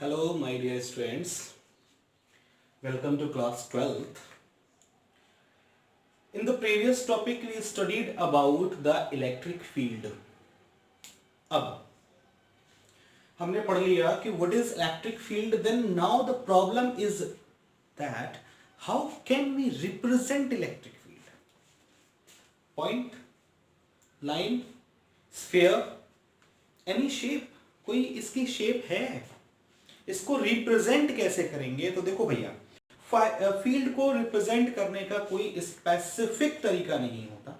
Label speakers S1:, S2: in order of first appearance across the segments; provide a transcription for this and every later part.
S1: Hello, my dear students. Welcome to class 12th. In the previous topic, we studied about the electric field. अब हमने पढ़ लिया कि what is electric field. Then now the problem is that how can we represent electric field? Point, line, sphere, any shape. कोई इसकी shape है? इसको represent कैसे करेंगे? तो देखो भैया, फील्ड को रिप्रेजेंट करने का कोई स्पेसिफिक तरीका नहीं होता.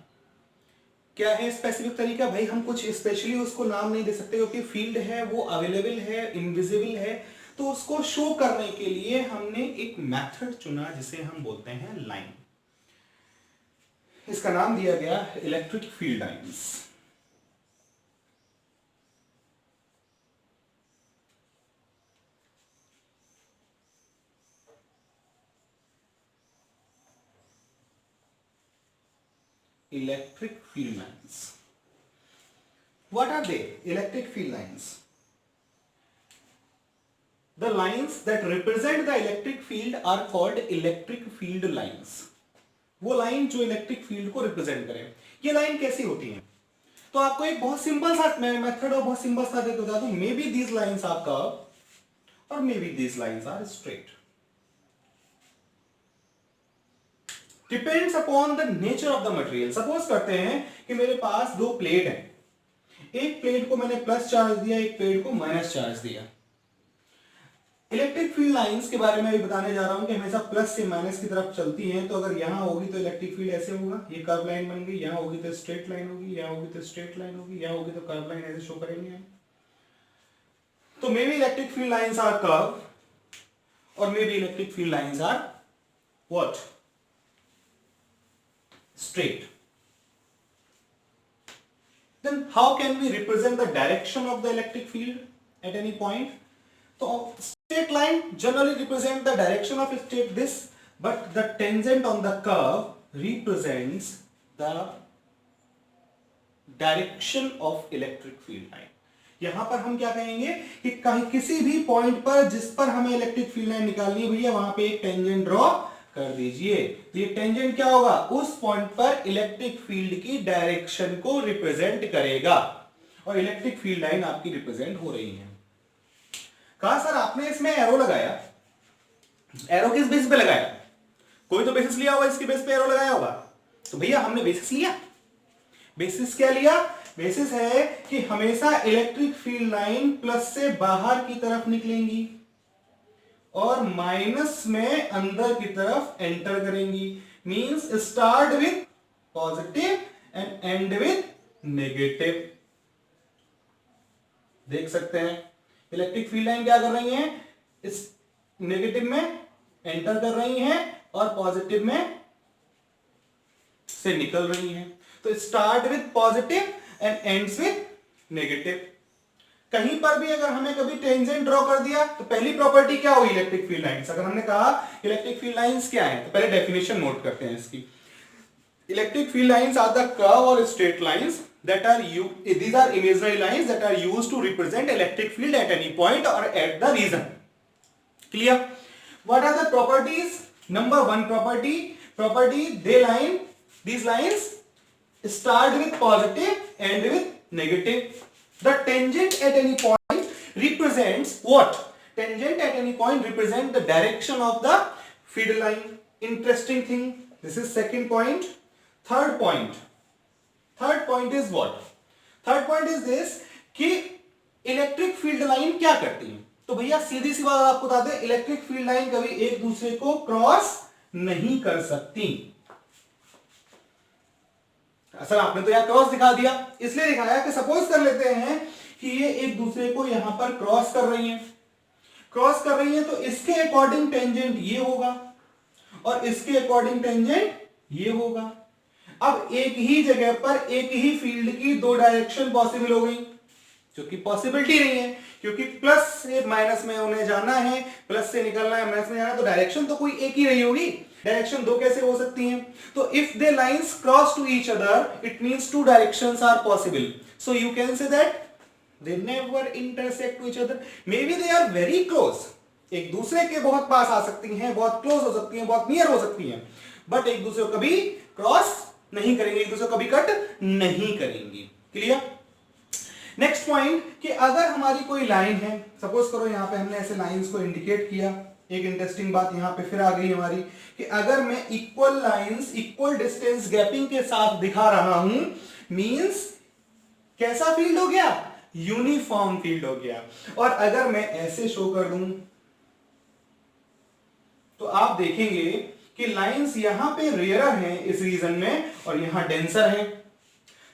S1: क्या है स्पेसिफिक तरीका? भाई हम कुछ स्पेशली उसको नाम नहीं दे सकते क्योंकि फील्ड है वो अवेलेबल है, इनविजिबल है. तो उसको शो करने के लिए हमने एक मेथड चुना जिसे हम बोलते हैं लाइन. इसका नाम दिया गया electric field lines. Electric field lines. What are they? Electric field lines. The lines that represent the electric field are called electric field lines. वो लाइन जो इलेक्ट्रिक फील्ड को रिप्रेजेंट करे. ये लाइन कैसी होती है? तो आपको एक बहुत सिंपल सा मेथड और बहुत सिंपल सा बता दूं. Maybe these lines are curve और maybe these lines are straight. Depends upon the nature of the material. Suppose करते हैं कि मेरे पास दो प्लेट है. एक प्लेट को मैंने प्लस चार्ज दिया, एक प्लेट को माइनस चार्ज दिया. इलेक्ट्रिक फील्ड लाइंस के बारे में भी बताने जा रहा हूं कि हमेशा प्लस से माइनस की तरफ चलती हैं. तो अगर यहां होगी तो इलेक्ट्रिक फील्ड ऐसे होगा, ये कर्व लाइन बन गई. यहां होगी तो स्ट्रेट लाइन होगी, यहां होगी तो स्ट्रेट लाइन होगी, यहां होगी तो कर्व लाइन ऐसे शो करेंगे. तो maybe electric field lines are curve और maybe electric field lines are what? Straight. Then how can we represent the direction of the electric field at any point? So straight line generally represent the direction of straight this, but the tangent on the curve represents the direction of electric field line. यहां पर हम क्या कहेंगे कि कहीं किसी भी point पर जिस पर हमें इलेक्ट्रिक फील्ड लाइन निकालनी है भैया वहां पे एक टेंजेंट ड्रॉ कर दीजिए. तो ये टेंजेंट क्या होगा? उस पॉइंट पर इलेक्ट्रिक फील्ड की डायरेक्शन को रिप्रेजेंट करेगा और इलेक्ट्रिक फील्ड लाइन आपकी रिप्रेजेंट हो रही है. कहा सर आपने इसमें एरो लगाया. एरो किस बेस पे लगाया? कोई तो बेसिस लिया होगा, इसके बेस पे एरो लगाया होगा. तो भैया हमने बेसिस लिया. बेसिस क्या लिया? बेसिस है कि हमेशा इलेक्ट्रिक फील्ड लाइन प्लस से बाहर की तरफ निकलेंगी और माइनस में अंदर की तरफ एंटर करेंगी. Means start with positive and and with negative. देख सकते हैं इलेक्ट्रिक फील्ड लाइन क्या कर रही हैं? इस नेगेटिव में एंटर कर रही हैं और पॉजिटिव में से निकल रही हैं. तो start with positive and ends with negative. कहीं पर भी अगर हमें कभी टेंजेंट ड्रॉ कर दिया तो पहली प्रॉपर्टी क्या हुई इलेक्ट्रिक फील्ड लाइंस? अगर हमने कहा इलेक्ट्रिक फील्ड लाइंस क्या है तो पहले डेफिनेशन नोट करते हैं इसकी. Electric field lines are the curve और straight lines that are these are imaginary lines that are used to represent electric field at any point or at the region. Clear? What are the properties? Number one property these lines start with positive and with negative. The tangent at any point represents what? Tangent at any point represent the direction of the field line. Interesting thing. This is second point. Third point is what? Third point is this कि electric field line क्या करती है. तो भैया सीधी सी बात आपको बता दें, इलेक्ट्रिक फील्ड लाइन कभी एक दूसरे को क्रॉस नहीं कर सकती. सर आपने तो यार क्रॉस दिखा दिया, इसलिए दिखाया कि सपोज कर लेते हैं कि ये एक दूसरे को यहां पर क्रॉस कर रही हैं तो इसके अकॉर्डिंग टेंजेंट ये होगा और इसके अकॉर्डिंग टेंजेंट ये होगा. अब एक ही जगह पर एक ही फील्ड की दो डायरेक्शन पॉसिबल हो गई जो कि पॉसिबिलिटी नहीं है क्योंकि प्लस से माइनस में उन्हें जाना है, प्लस से निकलना है, माइनस में जाना है. तो डायरेक्शन तो कोई एक ही रही होगी. डायरेक्शन दो कैसे हो सकती हैं? तो if the lines cross to each other it means two directions are possible. So you can say that they never intersect to each other, maybe they are very close, एक दूसरे के बहुत पास आ सकती हैं, बहुत क्लोज हो सकती हैं, बहुत नियर हो सकती हैं, बट एक दूसरे को कभी क्रॉस नहीं करेंगे, एक दूसरे को कभी कट नहीं करेंगी। क्लियर? नेक्स्ट पॉइंट कि अगर हमारी कोई लाइन है, सपोज करो यहां पे हमने ऐसे लाइंस को इंडिकेट किया, एक इंटरेस्टिंग बात यहां पे फिर आ गई हमारी कि अगर मैं equal lines equal distance gapping के साथ दिखा रहा हूं, मींस कैसा फील्ड हो गया? यूनिफॉर्म फील्ड हो गया। और अगर मैं ऐसे शो कर दूं तो आप देखेंगे कि लाइंस यहां पे रेयर हैं इस रीजन में और यहां डेंसर है,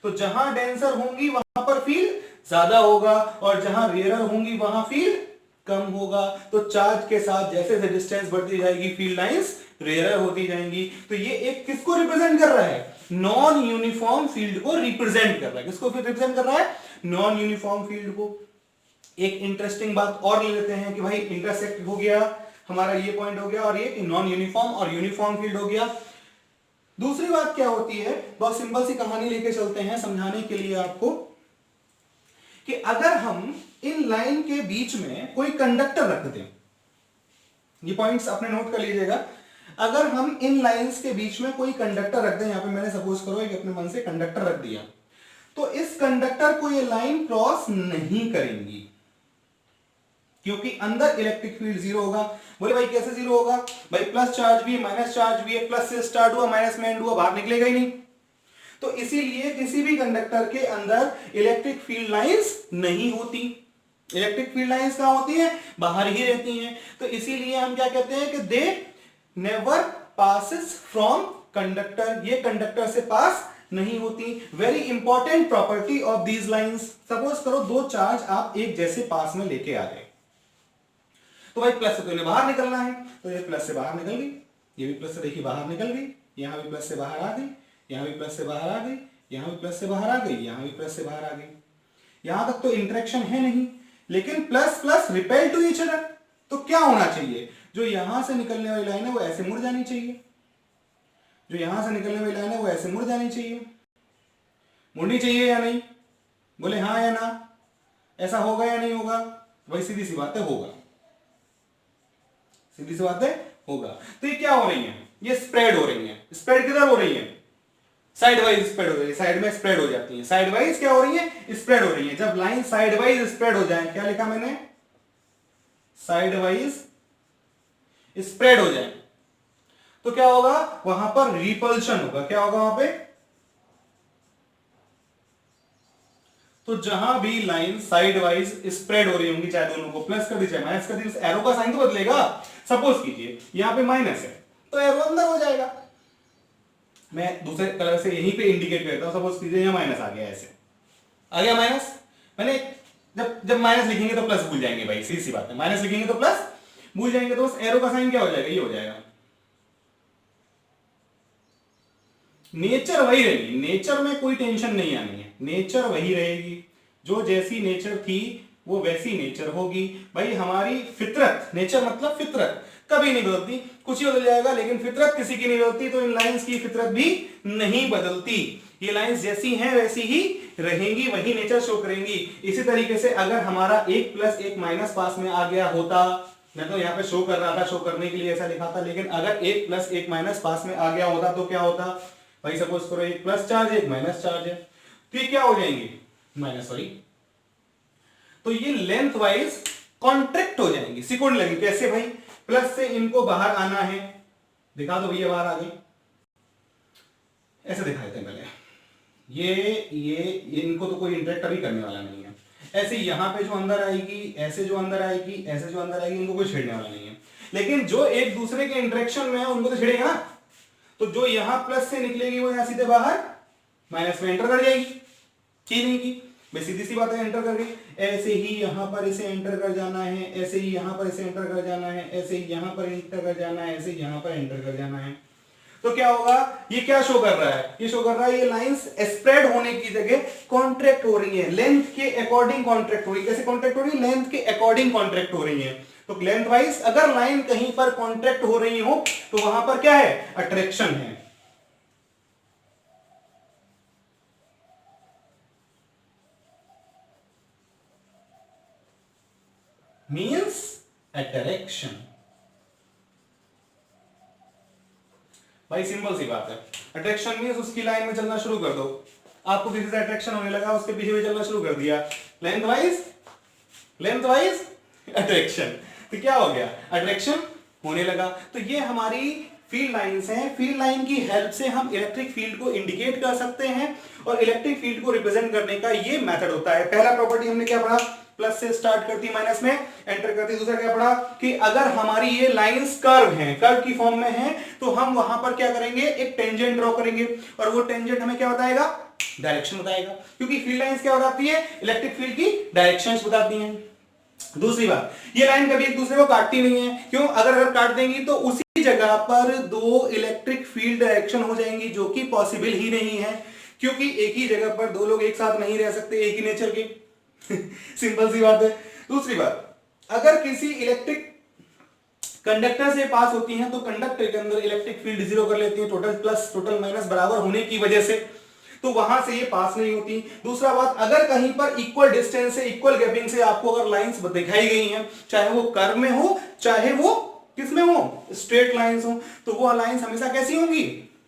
S1: तो जहां डेंसर होंगी वहां पर फील्ड ज्यादा होगा और जहां रेयर होंगी वहां फील्ड कम होगा। तो चार्ज के साथ जैसे जैसे डिस्टेंस बढ़ती जाएगी फील्ड लाइंस रेयर होती जाएंगी। तो ये एक किसको रिप्रेजेंट कर रहा है? नॉन यूनिफॉर्म फील्ड को रिप्रेजेंट कर रहा है। किसको रिप्रेजेंट कर रहा है? नॉन यूनिफॉर्म फील्ड को। एक इंटरेस्टिंग बात और ले लेते हैं कि भाई इंटरसेक्ट हो गया हमारा, ये पॉइंट हो गया, और ये नॉन यूनिफॉर्म और यूनिफॉर्म फील्ड हो गया। दूसरी बात क्या होती है, बहुत सिंपल सी कहानी लेके चलते हैं समझाने के लिए आपको, कि अगर हम इन लाइन के बीच में कोई कंडक्टर रख दें, ये पॉइंट्स आपने नोट कर लीजिएगा, अगर हम इन लाइंस के बीच में कोई कंडक्टर रख दें, यहां पे मैंने सपोज करो एक अपने मन से कंडक्टर रख दिया, तो इस कंडक्टर को ये लाइन क्रॉस नहीं करेंगी क्योंकि अंदर इलेक्ट्रिक फील्ड जीरो होगा। बोले भाई कैसे जीरो होगा? भाई प्लस चार्ज भी है, माइनस चार्ज भी है, प्लस से स्टार्ट हुआ माइनस में एंड हुआ, बाहर निकलेगा ही नहीं। तो इसीलिए किसी भी कंडक्टर के अंदर इलेक्ट्रिक फील्ड लाइंस नहीं होती। इलेक्ट्रिक फील्ड लाइंस कहां होती हैं? बाहर ही रहती हैं। तो इसीलिए हम क्या कहते हैं कि they never passes from conductor, ये कंडक्टर से पास नहीं होती। Very important property of these lines. Suppose करो दो चार्ज आप एक जैसे पास में लेके आ गए, तो भाई प्लस से तो इन्हें बाहर निकलना है, तो ये प्लस से बाहर निकल गई, ये भी प्लस से देखिए बाहर निकल गई, यहां भी प्लस से बाहर आ गई, यहां भी प्लस से बाहर आ गई, यहां भी प्लस से बाहर आ गई, यहां भी प्लस से बाहर आ गई। यहां तक तो इंटरेक्शन है नहीं, लेकिन plus plus repel to each other. तो क्या होना चाहिए? जो यहां से निकलने वाली लाइन है वो ऐसे मुड़ जानी चाहिए, जो यहां से निकलने वाली लाइन है वो ऐसे मुड़ जानी चाहिए। मुड़नी चाहिए या नहीं? बोले हाँ या ना। ऐसा होगा या नहीं होगा? वही सीधी सी बात है, होगा। सीधी सी बात है, होगा। तो ये क्या हो रही है? ये स्प्रेड हो रही है। स्प्रेड किधर हो रही है? साइड वाइज स्प्रेड हो रही है, साइड में स्प्रेड हो जाती है। साइड वाइज क्या हो रही है? स्प्रेड हो रही है। जब लाइन साइड वाइज स्प्रेड हो जाए, क्या लिखा मैंने? साइड वाइज स्प्रेड हो जाए तो क्या होगा? वहां पर रिपल्शन होगा। क्या होगा वहां पे? तो जहां भी लाइन साइड वाइज स्प्रेड हो रही होंगी, चाहे दोनों को प्लस कर दी चाहे माइनस कर दी, एरो का साइन तो बदलेगा। सपोज कीजिए यहां पे माइनस है तो एरो अंदर हो जाएगा। मैं दूसरे कलर से यहीं पे इंडिकेट करता हूं। सपोज कीजिए यहां माइनस आ गया, ऐसे आ गया माइनस। मैंने जब जब माइनस लिखेंगे तो प्लस भूल जाएंगे भाई, सीधी सी बात है। माइनस लिखेंगे तो प्लस भूल जाएंगे, तो बस एरो का साइन क्या हो जाएगा? ये हो जाएगा। नेचर वही रहेगी, नेचर में कोई टेंशन नहीं आनी है, नेचर वही रहेगी। जो जैसी नेचर थी वो वैसी नेचर होगी। भाई हमारी फितरत, नेचर मतलब फितरत, कभी नहीं बदलती। कुछ ही बदल जाएगा लेकिन फितरत किसी की नहीं बदलती। तो इन लाइंस की फितरत भी नहीं बदलती। ये लाइंस जैसी हैं वैसी ही रहेंगी, वही नेचर शो करेंगी। इसी तरीके से अगर हमारा एक प्लस एक माइनस पास में आ गया होता, मैं तो यहाँ पे शो कर रहा था, शो करने के लिए ऐसा लिखा था, लेकिन अगर एक प्लस एक माइनस पास में आ गया होता तो क्या होता? भाई सपोज करो एक प्लस चार्ज एक माइनस चार्ज है, तो ये क्या हो जाएंगे? Minus, sorry. तो ये लेंथ वाइज कॉन्ट्रैक्ट हो जाएंगी, सिकुड़ने लगेंगे। कैसे भाई? प्लस से इनको बाहर आना है, दिखा दो भैया, बाहर आ गई। ऐसे दिखा देते हैं पहले। ये इनको तो कोई इंटरेक्ट अभी करने वाला नहीं है। ऐसे यहां पे जो अंदर आएगी, ऐसे जो अंदर आएगी, ऐसे जो अंदर आएगी, इनको कोई छेड़ने वाला नहीं है। लेकिन जो एक दूसरे के इंटरेक्शन में है उनको तो छेड़ेगा ना। तो जो यहां प्लस से निकलेगी वो यहां सीधे बाहर माइनस में एंटर कर जाएगी, की नहीं की? भाई सीधी सी बात है, एंटर कर गई। ऐसे ही यहां पर इसे एंटर कर जाना है, ऐसे ही यहां पर इसे एंटर कर जाना है, ऐसे ही यहां पर एंटर कर जाना है, ऐसे ही यहां पर एंटर कर जाना है। तो क्या होगा? ये क्या शो कर रहा है? ये शो कर रहा है ये लाइंस स्प्रेड होने की जगह कॉन्ट्रैक्ट हो रही है, लेंथ के अकॉर्डिंग कॉन्ट्रैक्ट हो रही है। कैसे कॉन्ट्रैक्ट हो रही है? लेंथ के अकॉर्डिंग कॉन्ट्रैक्ट हो रही है। तो लेंथ वाइज अगर लाइन कहीं पर कॉन्ट्रैक्ट हो रही हो तो वहां पर क्या है? अट्रैक्शन है। Means attraction. भाई सिंपल सी बात है, अट्रैक्शन मीन्स उसकी लाइन में चलना शुरू कर दो। आपको किसी से अट्रैक्शन होने लगा, उसके पीछे भी चलना शुरू कर दिया, लेंथ वाइज अट्रैक्शन, तो क्या हो गया, अट्रैक्शन होने लगा। तो ये हमारी फील्ड लाइंस हैं। फील्ड लाइन की हेल्प से हम इलेक्ट्रिक फील्ड को इंडिकेट कर सकते हैं और इलेक्ट्रिक फील्ड को रिप्रेजेंट करने का ये मेथड होता है। पहला प्रॉपर्टी हमने क्या पढ़ा, प्लस से स्टार्ट करती माइनस में एंटर करती। दूसरा क्या पढ़ा कि अगर हमारी ये लाइंस कर्व हैं, कर्व की फॉर्म में हैं, तो हम वहां पर क्या करेंगे, एक टेंजेंट ड्रॉ करेंगे और वो टेंजेंट हमें क्या बताएगा, डायरेक्शन बताएगा, क्योंकि फील्ड लाइंस क्या बताती है, इलेक्ट्रिक फील्ड की डायरेक्शंस बताती हैं। दूसरी बात, ये लाइन कभी एक दूसरे को काटती नहीं है। क्यों, अगर काट देंगी तो उसी जगह पर दो इलेक्ट्रिक फील्ड डायरेक्शन हो जाएंगी, जो कि पॉसिबल ही नहीं है, क्योंकि एक ही जगह पर दो लोग एक साथ नहीं रह सकते एक ही नेचर के। सिंपल सी बात है। दूसरी बात, अगर किसी इलेक्ट्रिक कंडक्टर से पास होती हैं तो कंडक्टर के अंदर इलेक्ट्रिक फील्ड जीरो कर लेती है, टोटल प्लस टोटल माइनस बराबर होने की वजह से, तो वहां से ये पास नहीं होती। दूसरा बात, अगर कहीं पर इक्वल डिस्टेंस से, इक्वल गैपिंग से आपको अगर लाइंस दिखाई गई हैं, चाहे वो कर्व में हो, चाहे वो किस में हो, स्ट्रेट लाइंस हो, तो वो लाइंस हमेशा कैसी होंगी,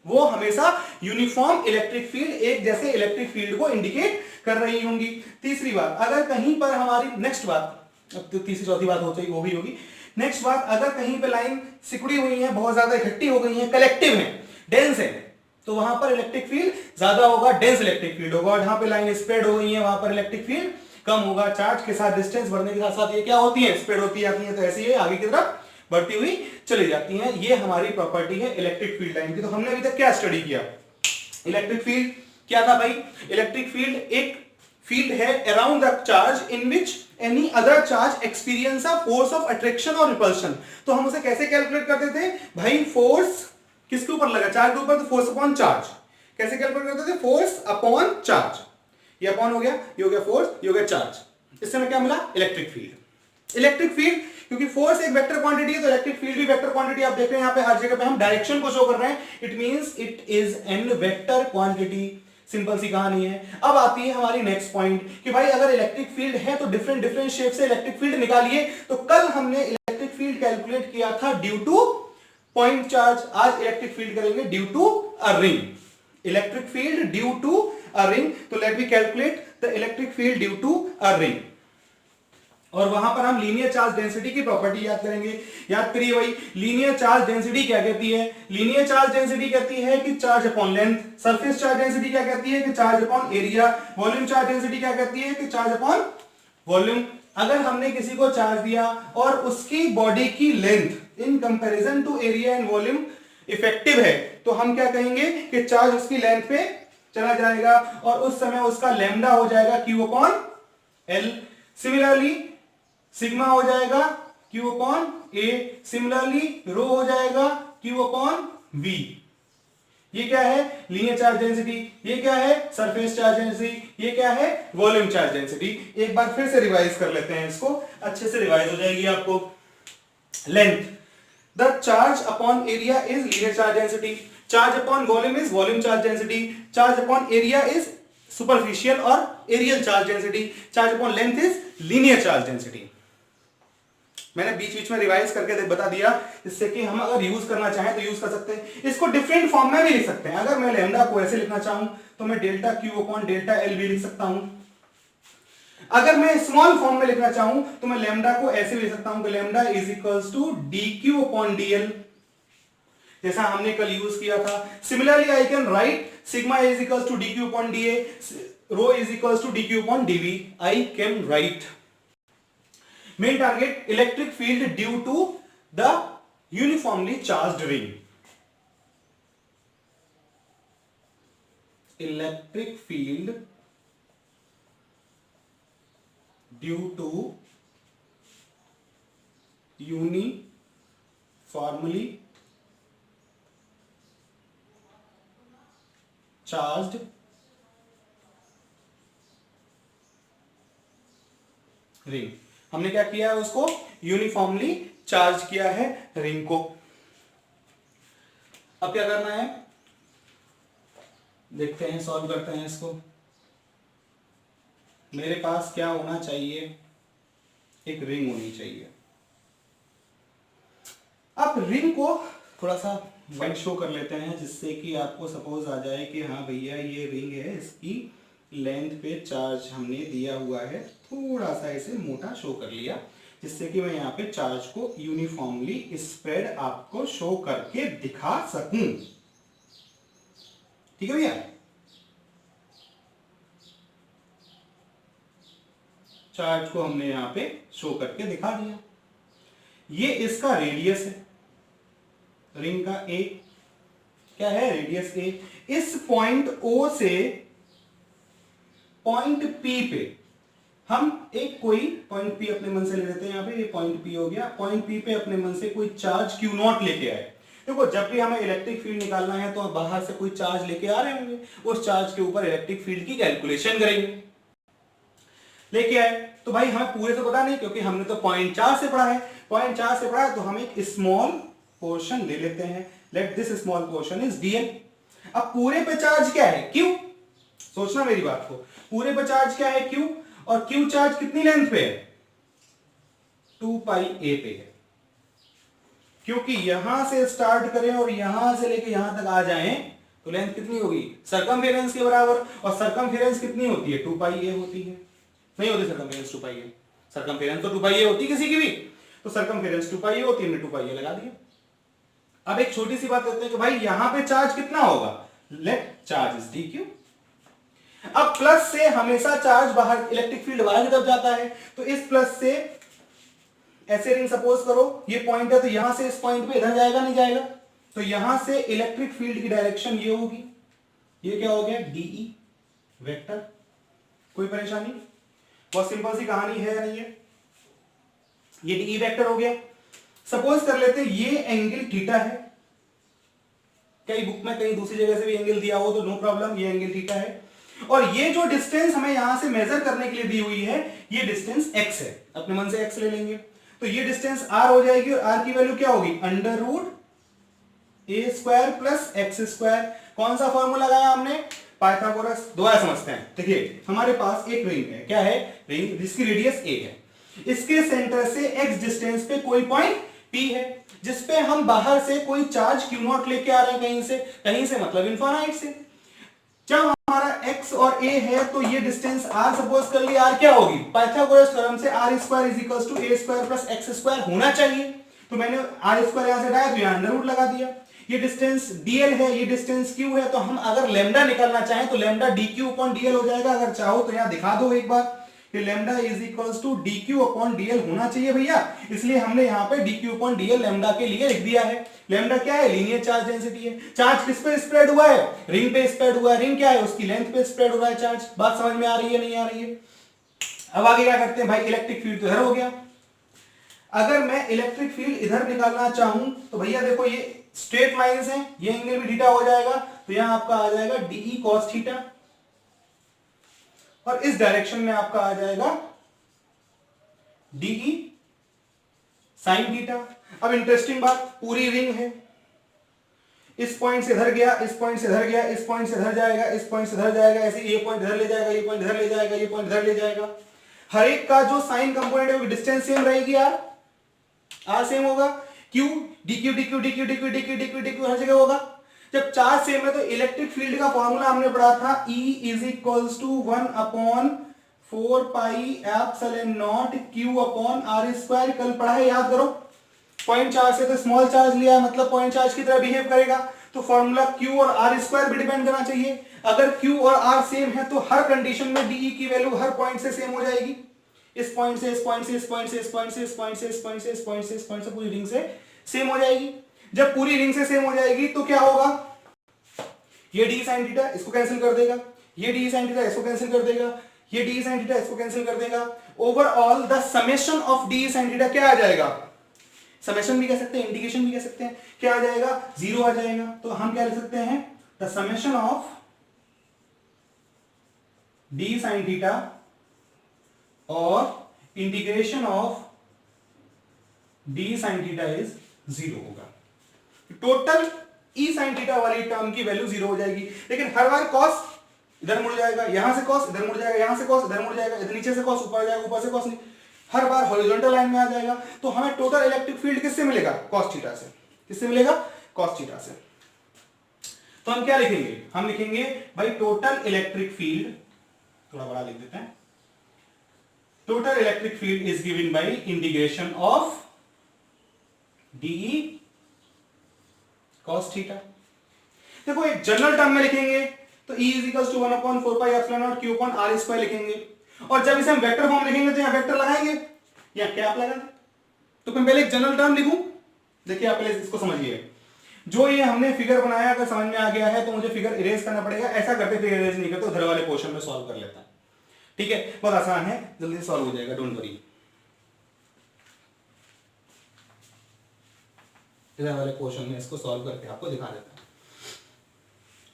S1: वो हमेशा यूनिफॉर्म इलेक्ट्रिक फील्ड, एक जैसे इलेक्ट्रिक फील्ड को इंडिकेट कर रही होंगी। तीसरी बात, अगर कहीं पर हमारी, नेक्स्ट बात, अब तो तीसरी चौथी बात हो जाएगी, वो भी होगी। नेक्स्ट बात, अगर कहीं पे लाइन सिकुड़ी हुई है, बहुत ज्यादा इकट्ठी हो गई है, कलेक्टिव है, डेंस है, तो वहां पर इलेक्ट्रिक फील्ड ज्यादा होगा, डेंस इलेक्ट्रिक फील्ड होगा। और जहां पे लाइन स्प्रेड हो गई है वहां पर इलेक्ट्रिक फील्ड कम होगा। चार्ज के साथ डिस्टेंस बढ़ने के साथ साथ ये क्या होती है, स्प्रेड होती जाती है, तो ऐसे ही आगे की तरफ बढ़ती हुई चली जाती हैं। ये हमारी प्रॉपर्टी है इलेक्ट्रिक फील्ड लाइन की। तो हमने अभी तक क्या स्टडी किया, इलेक्ट्रिक फील्ड क्या था भाई, इलेक्ट्रिक फील्ड एक फील्ड है around the charge in which any other charge experience a force of attraction और रिपल्शन। तो हम उसे कैसे कैलकुलेट करते थे भाई, फोर्स किसके ऊपर लगा, चार्ज के ऊपर, तो फोर्स अपॉन चार्ज। कैसे कैलकुलेट करते थे, फोर्स अपॉन चार्ज, ये अपॉन हो गया, ये हो गया फोर्स, ये हो गया चार्ज। इससे हमें क्या मिला, इलेक्ट्रिक फील्ड। इलेक्ट्रिक फील्ड, क्योंकि फोर्स एक वेक्टर क्वांटिटी है तो इलेक्ट्रिक फील्ड भी वेक्टर क्वांटिटी। आप देख रहे हैं यहाँ पे हर जगह पे हम डायरेक्शन को शो कर रहे हैं, it means it is an vector quantity. Simple सी कहानी है। अब आती है हमारी नेक्स्ट पॉइंट कि भाई अगर इलेक्ट्रिक फील्ड है तो डिफरेंट डिफरेंट शेप से इलेक्ट्रिक फील्ड निकालिए। तो कल हमने इलेक्ट्रिक फील्ड कैलकुलेट किया था ड्यू टू पॉइंट चार्ज, आज इलेक्ट्रिक फील्ड करेंगे due to a ring. Electric field due to a ring, तो let me calculate the electric field due to a ring. और वहां पर हम लीनियर चार्ज डेंसिटी की प्रॉपर्टी याद करेंगे। याद करिए भाई, लीनियर चार्ज डेंसिटी क्या कहती है, लीनियर चार्ज डेंसिटी कहती है कि charge upon length. Surface charge density क्या कहती है कि charge upon area. Volume charge density क्या कहती है कि चार्ज अपॉन वॉल्यूम। अगर हमने किसी को चार्ज दिया और उसकी बॉडी की length in comparison to area and volume effective है, तो हम क्या कहेंगे कि चार्ज उसकी लेंथ पे चला जाएगा और उस समय उसका लैम्डा हो जाएगा Q upon L। Similarly sigma हो जाएगा Q अपॉन A, सिमिलरली रो हो जाएगा Q अपॉन V। ये क्या है, लीनियर चार्ज डेंसिटी। ये क्या है, सरफेस चार्ज डेंसिटी। ये क्या है, वॉल्यूम चार्ज डेंसिटी। एक बार फिर से रिवाइज कर लेते हैं इसको, अच्छे से रिवाइज हो जाएगी आपको। Length, the charge upon area is linear charge density, charge upon volume is volume charge density, charge upon area is superficial और areal charge density, charge upon length is linear charge density. मैंने बीच बीच में revise करके बता दिया, जिससे कि हम अगर यूज करना चाहें तो यूज कर सकते हैं। इसको डिफरेंट फॉर्म में भी लिख सकते हैं। अगर मैं लैम्डा को ऐसे लिखना चाहूं तो मैं delta Q upon delta L भी लिख सकता हूं। अगर मैं स्मॉल फॉर्म में लिखना चाहूं तो मैं लैम्डा को ऐसे भी लिख सकता हूं कि lambda is equals to DQ upon DL, जैसा हमने कल यूज किया था। Similarly I can write sigma is equals to DQ upon DA, rho is equals to DQ upon DV। I can write main target electric field due to the uniformly charged ring. Electric field due to uniformly charged ring। हमने क्या किया है, उसको uniformly charge किया है ring को। अब क्या करना है, देखते हैं, सॉल्व करते हैं इसको। मेरे पास क्या होना चाहिए, एक रिंग होनी चाहिए। अब रिंग को थोड़ा सा वाइड शो कर लेते हैं जिससे कि आपको सपोज आ जाए कि हाँ भैया ये रिंग है, इसकी लेंथ पे चार्ज हमने दिया हुआ है, थोड़ा सा इसे मोटा शो कर लिया जिससे कि मैं यहाँ पे चार्ज को यूनिफॉर्मली स्प्रेड आपको शो करके दिखा सकूं। ठीक है भैया, चार्ज को हमने यहाँ पे शो करके दिखा दिया। ये इसका रेडियस है, रिंग का ए क्या है, रेडियस ए। इस पॉइंट ओ से पॉइंट पी पे हम एक कोई पॉइंट पी अपने मन से ले लेते हैं, यहाँ पे ये पॉइंट पी हो गया। पॉइंट पी पे अपने मन से कोई चार्ज क्यू नॉट लेके आए। देखो जब भी हमें इलेक्ट्रिक फील्ड निकालना है तो बाहर से कोई चार्ज लेके आ रहे होंगे, उस चार्ज के ऊपर इलेक्ट्रिक फील्ड की कैलकुलेशन करेंगे। लेके आए तो भाई हमें पूरे तो पता नहीं क्योंकि हमने तो पॉइंट चार्ज से पढ़ा है, पॉइंट चार्ज से पढ़ा है तो हम एक स्मॉल पोर्शन ले लेते हैं। Let this small portion is DL. अब पूरे पे चार्ज क्या है, क्यू। सोचना मेरी बात को, पूरे पे चार्ज क्या है, क्यू। और क्यू चार्ज कितनी लेंथ पे है, 2 पाई ए पे है। क्योंकि यहां से स्टार्ट करें और यहां से लेके यहां तक आ जाएं तो लेंथ कितनी होगी, सरकमफेरेंस के बराबर। और सरकमफेरेंस कितनी होती है, 2 पाई ए होती है। नहीं होती सरकमफेरेंस 2 पाई ए, सरकमफेरेंस तो 2 पाई ए होती है किसी की भी, तो सरकमफेरेंस 2 पाई ए होती है, हमने 2 पाई ए लगा दिया। अब एक छोटी सी बात करते हैं कि भाई यहां पे चार्ज कितना होगा, let charge is D Q. अब प्लस से हमेशा चार्ज बाहर, इलेक्ट्रिक फील्ड बाहर की तरफ जाता है, तो इस प्लस से ऐसे रिंग सपोज करो ये पॉइंट है तो यहां से इस पॉइंट पे इधर जाएगा, नहीं जाएगा, तो यहां से इलेक्ट्रिक फील्ड की डायरेक्शन ये होगी। ये क्या हो गया, डीई वेक्टर। कोई परेशानी, बहुत सिंपल सी कहानी है या नहीं है। ये डीई वेक्टर हो गया। सपोज कर लेते हैं ये एंगल थीटा है, कई बुक में कहीं दूसरी जगह से भी एंगल दिया हो तो नो प्रॉब्लम, ये एंगल थीटा है। और ये जो डिस्टेंस हमें यहां से मेजर करने के लिए दी हुई है ये डिस्टेंस x है, अपने मन से x ले लेंगे तो ये डिस्टेंस r हो जाएगी। और r की वैल्यू क्या होगी, अंडर रूट ए स्क्वायर प्लस एक्स स्क्वायर। कौन सा फॉर्मूला लगाया हमने, पाइथागोरस। दोबारा समझते हैं। देखिए हमारे पास एक रिंग है, क्या है, रिंग जिसकी रेडियस a है। इसके सेंटर से x डिस्टेंस पे कोई पॉइंट p है जिसपे हम बाहर से कोई चार्ज q नॉट लेके आ रहे हैं, कहीं से मतलब इनफाइनाइट से। जब हमारा x और a है तो ये डिस्टेंस r सपोज कर लिया, r क्या होगी, पाइथागोरस थ्योरम से r square is equals to a square plus x square होना चाहिए। तो मैंने r स्क्वायर यहां से हटाया तो यहां अंडर रूट लगा दिया। ये डिस्टेंस dl है, ये डिस्टेंस q है, तो हम अगर लैम्डा निकालना चाहें तो लैम्डा dq अपॉन dl हो जाएगा। अगर चाहो तो यहां दिखा दो एक बार कि lambda is equals to dq upon dl होना चाहिए भैया, इसलिए हमने यहां पे dq अपॉन dl लैम्डा के लिए लिख दिया है। लैम्डा क्या है, लीनियर चार्ज डेंसिटी है। चार्ज किस पे स्प्रेड हुआ है, रिंग पे स्प्रेड हुआ है। रिंग क्या है, उसकी लेंथ पे स्प्रेड हो रहा है चार्ज। बात समझ में आ रही है, नहीं आ रही है। अब आगे क्या करते हैं भाई, इलेक्ट्रिक फील्ड तो इधर हो गया। अगर मैं इलेक्ट्रिक फील्ड इधर निकालना चाहूं तो भैया देखो ये स्ट्रेट लाइंस हैं, ये एंगल भी थीटा हो जाएगा, तो यहां आपका आ जाएगा डीई कॉस थीटा और इस डायरेक्शन में आपका आ जाएगा डीई साइन थीटा। अब इंटरेस्टिंग बात, पूरी रिंग है, इस पॉइंट से इधर गया, इस पॉइंट से इधर गया, इस पॉइंट से इधर जाएगा, इस पॉइंट से इधर जाएगा, ऐसे ये पॉइंट इधर ले जाएगा, ये पॉइंट इधर ले जाएगा, ये पॉइंट इधर ले जाएगा। हर एक का जो साइन कंपोनेंट है वो डिस्टेंस सेम रहेगी, आर सेम होगा। Q dq dq dq dq dq dq dq हर जगह होगा। जब चार्ज सेम है तो इलेक्ट्रिक फील्ड का फॉर्मूला हमने पढ़ा था, E is equals to 1 upon 4 pi epsilon not Q upon R square. कल पढ़ा है, याद करो। पॉइंट चार्ज से तो स्मॉल चार्ज लिया है, मतलब पॉइंट चार्ज की तरह बिहेव करेगा, तो फॉर्मूला Q और R स्क्वायर भी डिपेंड करना चाहिए। अगर Q और R सेम है तो हर कंडीशन में DE की वैल्यू हर पॉइंट से सेम हो जाएगी। इस पॉइंट से, इस पॉइंट से, इस पॉइंट से, इस पॉइंट से, इस पॉइंट से, इस पॉइंट से, इस पॉइंट से, इस पॉइंट से, पूरी रिंग से सेम हो जाएगी। जब पूरी रिंग से सेम हो जाएगी तो क्या होगा, ये डी साइन थीटा इसको कैंसिल कर देगा, ये डी साइन थीटा इसको कैंसिल कर देगा, ये डी साइन थीटा इसको कैंसिल कर देगा। Overall the summation of d sine theta क्या आ जाएगा, समेशन भी कह सकते हैं, इंटीग्रेशन भी कह सकते हैं, क्या आ जाएगा, 0 आ जाएगा। तो हम क्या लिख सकते हैं, the summation of d sine theta और integration of d sine theta is 0 होगा। टोटल ई साइन थीटा वाली टर्म की वैल्यू 0 हो जाएगी। लेकिन हर बार कॉस इधर मुड़ जाएगा, यहां से कॉस इधर मुड़ जाएगा, यहां से कॉस इधर मुड़ जाएगा, इधर नीचे से कॉस ऊपर जाएगा, ऊपर से कॉस नहीं। हर बार हॉरिजॉन्टल लाइन में आ जाएगा। तो हमें टोटल इलेक्ट्रिक फील्ड किससे मिलेगा? कॉस थीटा से। किससे मिलेगा? कॉस थीटा से। तो हम क्या लिखेंगे? हम लिखेंगे भाई टोटल इलेक्ट्रिक फील्ड, थोड़ा बड़ा लिख देते हैं, total electric field is given by integration of D E cos theta. देखो एक जनरल टर्म में लिखेंगे तो E is equal to 1/4 epsilon not Q upon R square लिखेंगे, और जब इसे हम वेक्टर फॉर्म लिखेंगे तो यहां वेक्टर लगाएंगे या कैप लगाएंगे। तो मैं पहले एक जनरल टर्म लिखूं। देखिए आप पहले इसको समझिए, जो ये हमने फिगर बनाया अगर समझ में आ गया है तो मुझे फिगर इरेज करना पड़ेगा। ऐसा करते फिर इरेज नहीं करते, उधर वाले पोर्शन में सॉल्व कर लेता है। ठीक है, बहुत आसान है, जल्दी सॉल्व हो जाएगा, डोंट वरी। इधर वाले पोर्शन में इसको सॉल्व करके आपको दिखा देता है।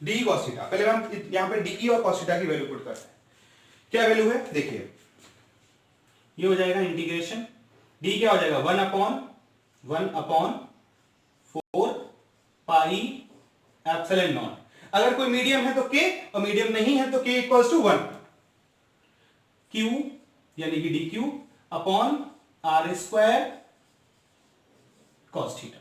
S1: डी कॉस थीटा, पहले हम यहां पे डी और कॉस थीटा की वैल्यू पुट करते हैं। क्या वैल्यू है देखिए, ये हो जाएगा इंटीग्रेशन, डी क्या हो जाएगा 1/4 पाई एप्सिलॉन नॉट। अगर कोई मीडियम है तो के, और मीडियम नहीं है तो के इक्वल्स टू 1 क्यू यानी कि D Q upon R square cos theta.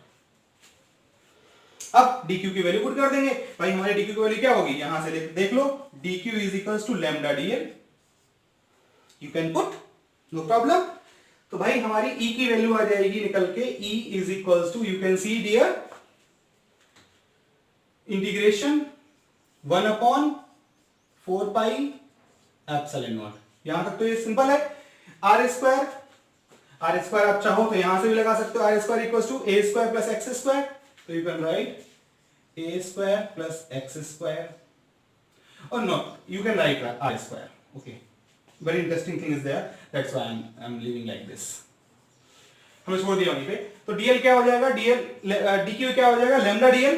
S1: अब dq की वैल्यू पुट कर देंगे भाई। हमारे dq की वैल्यू क्या होगी, यहां से देख लो, dq is equals to lambda dl, you can put, no problem. तो भाई हमारी e की वैल्यू आ जाएगी निकल के, e is equals to, you can see dear, integration 1/4 pi epsilon not. यहां तक तो ये सिंपल है। आर स्क्वायर आप चाहो तो यहां से भी लगा सकते हो, R square equals to A square plus X square. So you can write a square plus x square, or not, you can write r square. Okay, very interesting thing is there, that's why I'm leaving like this. हमने छोड़ दिया वहीं पे। तो dl क्या हो जाएगा, dq क्या हो जाएगा, lambda dl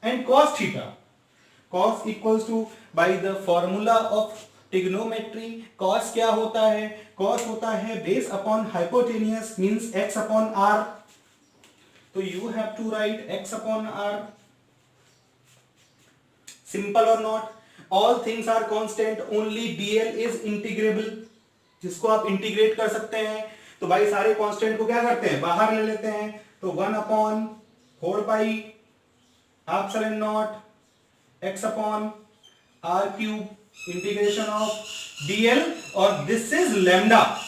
S1: and cos theta, cos equals to by the formula of trigonometry, cos क्या होता है, cos होता है base upon hypotenuse means x upon r। तो you have to write x upon r, simple or not, all things are constant, only dl is integrable, जिसको आप integrate कर सकते हैं। तो भाई सारे कांस्टेंट को क्या करते हैं, बाहर ले लेते हैं। तो 1/4 pi epsilon not x upon r cube integration of dl, और this is lambda.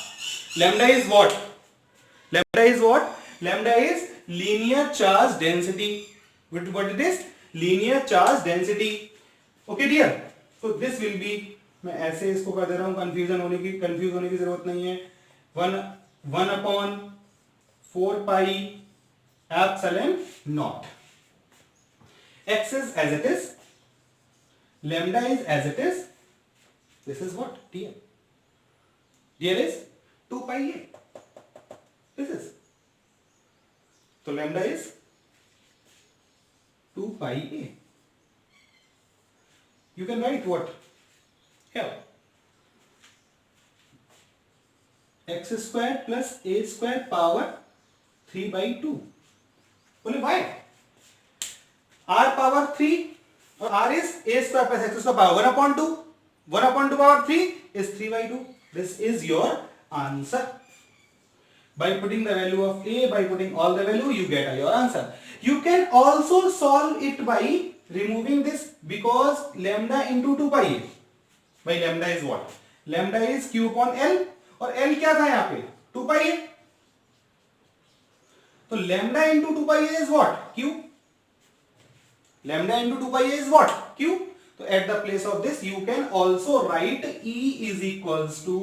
S1: Lambda is what, lambda is linear charge density. What it is, linear charge density. Okay dear, so this will be, मैं ऐसे इसको कर दे रहा हूं, confuse होने की जरूरत नहीं है। 1/4 pi epsilon not, x is as it is, lambda is as it is, this is what dl is 2 pi a, this is, तो lambda is 2 pi a. You can write what here, x square plus a square power 3/2. बोले why, r power 3 और r is a square plus x square power 1/2, 1/2 power 3 is 3/2. This is your answer. By putting the value of a, by putting all the value, you get your answer. You can also solve it by removing this, because lambda into 2 pi a, by lambda is what, lambda is q upon l, और l क्या था यहाँ पे 2 pi a, तो lambda into 2 pi a is what, q, lambda into 2 pi a is what, q. तो at the place of this you can also write E is equals to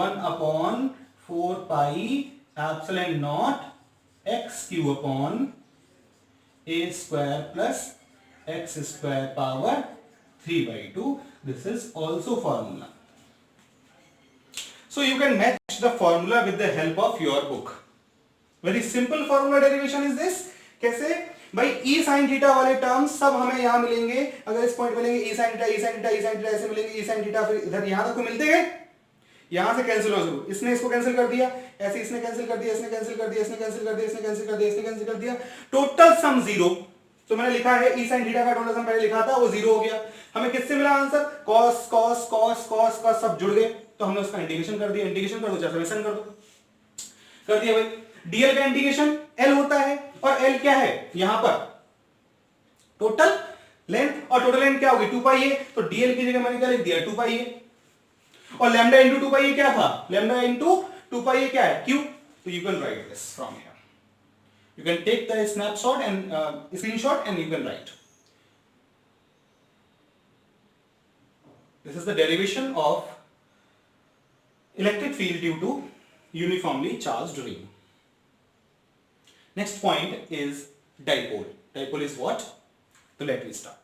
S1: 1/4 pi epsilon not x cube upon a square plus x square power 3/2. This is also formula. So you can match the formula with the help of your book. Very simple formula derivation is this. कैसे भाई, e sin theta वाले terms सब हमें यहां मिलेंगे। अगर इस point मिलेंगे e sin थीटा ऐसे मिलेंगे, e sin थीटा, फिर इधर यहां तक को मिलते गए, यहां से कैंसिल हो जरूर, इसने इसको कैंसिल कर दिया, ऐसे इसने कैंसिल कर दिया, इसने कैंसिल कर दिया, इसने कैंसिल कर दिया, इसने कैंसिल कर दिया, इसने कैंसिल कर दिया, टोटल सम 0। तो मैंने लिखा है e sin थीटा का टोटल सम पहले लिखा था, वो 0 हो गया। हमें किससे मिला answer, cos cos cos cos का सब जुड़ गए, तो हमने उसका इंटीग्रेशन कर दिया, इंटीग्रेशन कर दो चाहे समेशन कर दो, कर दिया भाई। डीएल का इंटीग्रेशन एल होता है, और एल क्या है यहां पर टोटल लेंथ, और टोटल लेंथ क्या होगी 2 पाई ए, तो डीएल की जगह मैंने क्या लिख दिया 2 पाई ए, और लैम्डा इंटू 2 पाई ए क्या था, लैम्डा इंटू 2 पाई ए क्या है क्यू, तो you can write this from here, you can take the snapshot and screenshot and you can write. This is the derivation of electric field due to uniformly charged ring. Next point is dipole. Dipole is what? So let me start.